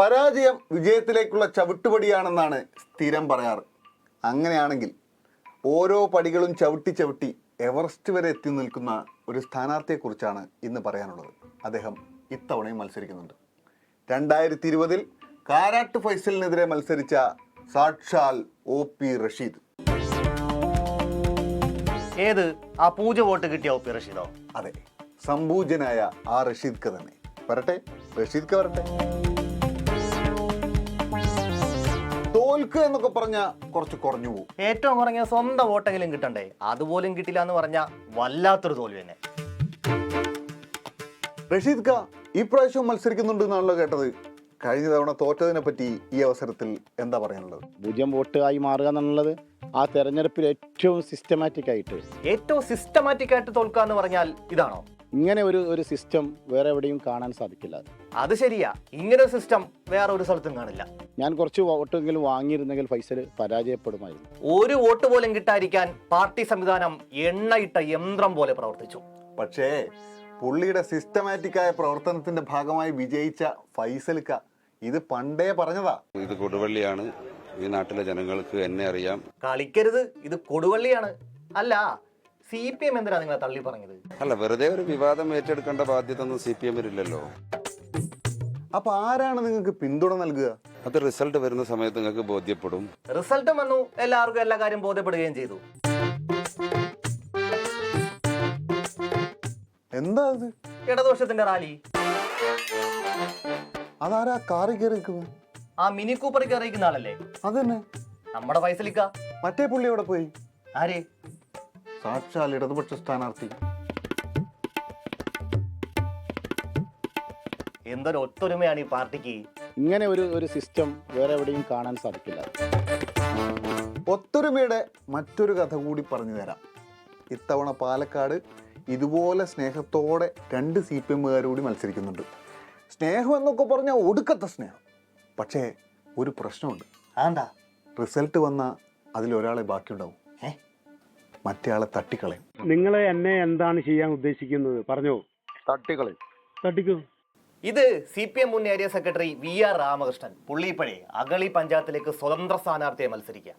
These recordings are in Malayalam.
പരാജയം വിജയത്തിലേക്കുള്ള ചവിട്ടുപടിയാണെന്നാണ് സ്ഥിരം പറയാറ്. അങ്ങനെയാണെങ്കിൽ ഓരോ പടികളും ചവിട്ടി എവറസ്റ്റ് വരെ എത്തി നിൽക്കുന്ന ഒരു സ്ഥാനാർത്ഥിയെക്കുറിച്ചാണ് ഇന്ന് പറയാനുള്ളത്. അദ്ദേഹം ഇത്തവണയും മത്സരിക്കുന്നുണ്ട്. 2020 കാരാട്ട് ഫൈസലിനെതിരെ മത്സരിച്ച സാക്ഷാൽ OP റഷീദ്. ഏത് ആ പൂജ വോട്ട് കിട്ടിയ OP റഷീദോ? അതെ, സംപൂജനായ ആ റഷീദ്ക്ക് തന്നെ. വരട്ടെ, റഷീദ്ക്ക് വരട്ടെ. തോൽക്കുക എന്നൊക്കെ പറഞ്ഞ കുറച്ച് കുറഞ്ഞു പോകും. ഏറ്റവും കുറഞ്ഞ സ്വന്തം വോട്ടെങ്കിലും കിട്ടണ്ടേ? അതുപോലും കിട്ടില്ല എന്ന് പറഞ്ഞ വല്ലാത്തൊരു തോൽവി തന്നെ. റഷീദ് ഖാൻ ഇപ്രാവശ്യം മത്സരിക്കുന്നുണ്ട് എന്നാണല്ലോ കേട്ടത്. കഴിഞ്ഞ തവണ തോറ്റതിനെ പറ്റി ഈ അവസരത്തിൽ എന്താ പറയാനുള്ളത്? 0 വോട്ട് ആയി മാറുക എന്നുള്ളത് ആ തെരഞ്ഞെടുപ്പിൽ ഏറ്റവും സിസ്റ്റമാറ്റിക് ആയിട്ട് തോൽക്കുക എന്ന് പറഞ്ഞാൽ ഇതാണോ? ഇങ്ങനെ ഒരു സിസ്റ്റം വേറെ എവിടെയും കാണാൻ സാധിക്കില്ല. അത് ശരിയാ, ഇങ്ങനെ ഒരു സിസ്റ്റം വേറെ ഒരു സ്ഥലത്തും കാണില്ല. ഞാൻ കുറച്ച് വോട്ടെങ്കിലും വാങ്ങിയിരുന്നെങ്കിൽ ഫൈസൽ പരാജയപ്പെടുമായിരുന്നു. ഒരു വോട്ട് പോലും കിട്ടാതിരിക്കാൻ പാർട്ടി സംവിധാനം എണ്ണയിട്ട യന്ത്രം പോലെ പ്രവർത്തിച്ചു. പക്ഷേ പുള്ളിയുടെ സിസ്റ്റമാറ്റിക്കായ പ്രവർത്തനത്തിന്റെ ഭാഗമായി വിജയിച്ച ഫൈസൽക്ക ഇത് പണ്ടേ പറഞ്ഞതാ. ഇത് കൊടുവള്ളിയാണ്, ഈ നാട്ടിലെ ജനങ്ങൾക്ക് എന്നെ അറിയാം. കളിക്കരുത്, ഇത് കൊടുവള്ളിയാണ്. അല്ല, CPM എന്തിനാ നിങ്ങളെ തള്ളി പറഞ്ഞത്? അല്ല, വെറുതെ ഒരു വിവാദം ഏറ്റെടുക്കേണ്ട ബാധ്യത ഒന്നും CPM ഇല്ലല്ലോ. അപ്പൊ ആരാണ് നിങ്ങൾക്ക് പിന്തുണ നൽകുക? അത് റിസൾട്ട് വരുന്ന സമയത്ത് നിങ്ങൾക്ക് ബോധ്യപ്പെടും. റിസൾട്ടും വന്നു, എല്ലാവർക്കും എല്ലാ കാര്യം ബോധ്യപ്പെടുകയും ചെയ്തു. എന്താ അത്? ഇടതുപക്ഷത്തിന്റെ റാലി. അതാരാ കാറി കയറിയിരിക്കുന്നത്? ആ മിനി കൂപ്പറിൽ കയറിയിരിക്കുന്ന ആളല്ലേ? അതന്നെ, നമ്മുടെ ഫൈസലിക്ക. മറ്റേ പുള്ളി എവിടെ പോയി? ആര്? സാക്ഷാൽ ഇടതുപക്ഷ സ്ഥാനാർത്ഥി. എന്തൊരു ഒത്തൊരുമയാണ് ഈ പാർട്ടിക്ക്. ഇങ്ങനെ ഒരു സിസ്റ്റം വേറെ എവിടെയും കാണാൻ സാധിക്കില്ല. ഒത്തൊരുമയുടെ മറ്റൊരു കഥ കൂടി പറഞ്ഞു തരാം. ഇത്തവണ പാലക്കാട് ഇതുപോലെ സ്നേഹത്തോടെ 2 CPMകാർ കൂടി മത്സരിക്കുന്നുണ്ട്. സ്നേഹം എന്നൊക്കെ പറഞ്ഞാൽ ഒടുക്കത്തെ സ്നേഹം. പക്ഷേ ഒരു പ്രശ്നമുണ്ട്. ആണ്ടാ? റിസൾട്ട് വന്നാൽ അതിലൊരാളെ ബാക്കിയുണ്ടാവും. മറ്റേ ആളെ തട്ടിക്കളയും. നിങ്ങൾ എന്നെ എന്താണ് ചെയ്യാൻ ഉദ്ദേശിക്കുന്നത്? പറഞ്ഞോ. തട്ടിക്കൂ. ഇത് CPM മുൻ ഏരിയ സെക്രട്ടറി VR രാമകൃഷ്ണൻ. പുള്ളിപ്പഴേ അഗളി പഞ്ചായത്തിലേക്ക് സ്വതന്ത്ര സ്ഥാനാർത്ഥിയെ മത്സരിക്കുക.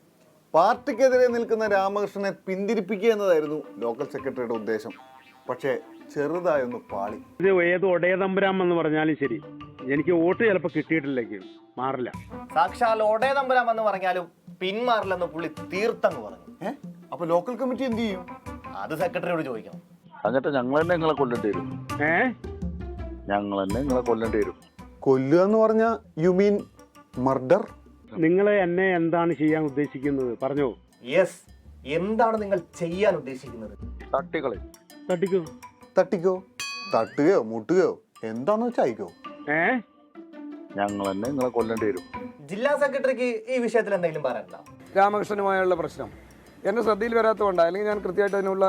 പാർട്ടിക്കെതിരെ നിൽക്കുന്ന രാമകൃഷ്ണനെ പിന്തിരിപ്പിക്കുക എന്നതായിരുന്നു ലോക്കൽ സെക്രട്ടറിയുടെ ഉദ്ദേശം. പക്ഷേ ചെറുതായൊന്ന് പാളി. ഇത് ഏത് ഒടയതമ്പുരാം എന്ന് പറഞ്ഞാലും ശരി, എനിക്ക് വോട്ട് ചിലപ്പോൾ കിട്ടിയിട്ടില്ലെങ്കിൽ മാറില്ല. സാക്ഷാൽ ഓടേ തമ്പുരാൻ എന്ന് പറഞ്ഞാലും പിന്മാറില്ലെന്ന് പുള്ളി തീർത്തങ്ങ് പറഞ്ഞു. അപ്പൊ ലോക്കൽ കമ്മിറ്റി എന്ത് ചെയ്യും? അത് സെക്രട്ടറിയോട് ചോദിക്കണം. എന്നിട്ട് ഞങ്ങൾ തന്നെ നിങ്ങളെ കൊല്ലേണ്ടി വരും. ഞങ്ങൾ തന്നെ നിങ്ങളെ കൊല്ലേണ്ടി വരും. കൊല്ലുക എന്ന് പറഞ്ഞാ യു മീൻ മർഡർ? നിങ്ങൾ എന്നെ എന്താണ് ചെയ്യാൻ ഉദ്ദേശിക്കുന്നത്? പറഞ്ഞോ. യെസ്, എന്താണ് നിങ്ങൾ ചെയ്യാൻ ഉദ്ദേശിക്കുന്നത്? തട്ടിക്കോ. തട്ടുകയോ മുട്ടുകയോ എന്താന്ന് വെച്ചാ അയക്കോ. ഞങ്ങൾ തന്നെ നിങ്ങളെ കൊല്ലേണ്ടി വരും. ജില്ലാ സെക്രട്ടറിക്ക് ഈ വിഷയത്തിൽ എന്തെങ്കിലും പറയാനുണ്ടോ? രാമകൃഷ്ണനുമായുള്ള പ്രശ്നം എന്നെ ശ്രദ്ധയിൽ വരാത്തതുകൊണ്ട്, അല്ലെങ്കിൽ ഞാൻ കൃത്യമായിട്ട് അതിനുള്ള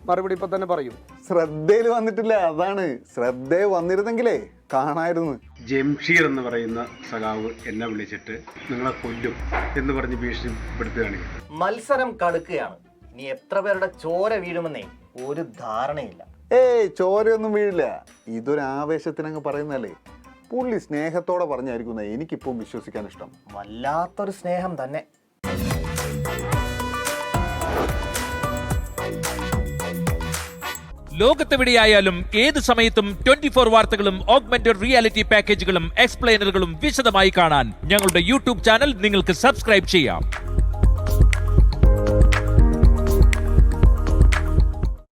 മറുപടി ഇപ്പൊ തന്നെ പറയും. ശ്രദ്ധയിൽ വന്നിട്ടില്ല, അതാണ്. ശ്രദ്ധയിൽ വന്നിരുന്നെങ്കിലേ കാണായിരുന്നു. ജംഷീർ എന്ന് പറയുന്ന സഖാവ് എന്നെ വിളിച്ചിട്ട് നിങ്ങളെ കൊല്ലും എന്ന് പറഞ്ഞ് ഭീഷണിപ്പെടുത്തുകയാണ്. മത്സരം കടുക്കുകയാണ്. ഇനി എത്ര പേരുടെ ചോര വീഴുമെന്നേ ഒരു ധാരണയില്ല. ചോരയൊന്നും വീഴില്ല. ഇതൊരു ആവേശത്തിനങ്ങ് പറയുന്നല്ലേ. പുള്ളി സ്നേഹത്തോടെ പറഞ്ഞായിരിക്കുന്ന എനിക്കിപ്പോൾ വിശ്വസിക്കാൻ ഇഷ്ടം. വല്ലാത്തൊരു സ്നേഹം തന്നെ. ലോകത്തെവിടെയായാലും ഏത് സമയത്തും 24 വാർത്തകളും ഓഗ്മെന്റഡ് റിയാലിറ്റി പാക്കേജുകളും എക്സ്പ്ലെയിനറുകളും വിശദമായി കാണാൻ ഞങ്ങളുടെ YouTube ചാനൽ നിങ്ങൾക്ക് സബ്സ്ക്രൈബ് ചെയ്യാം.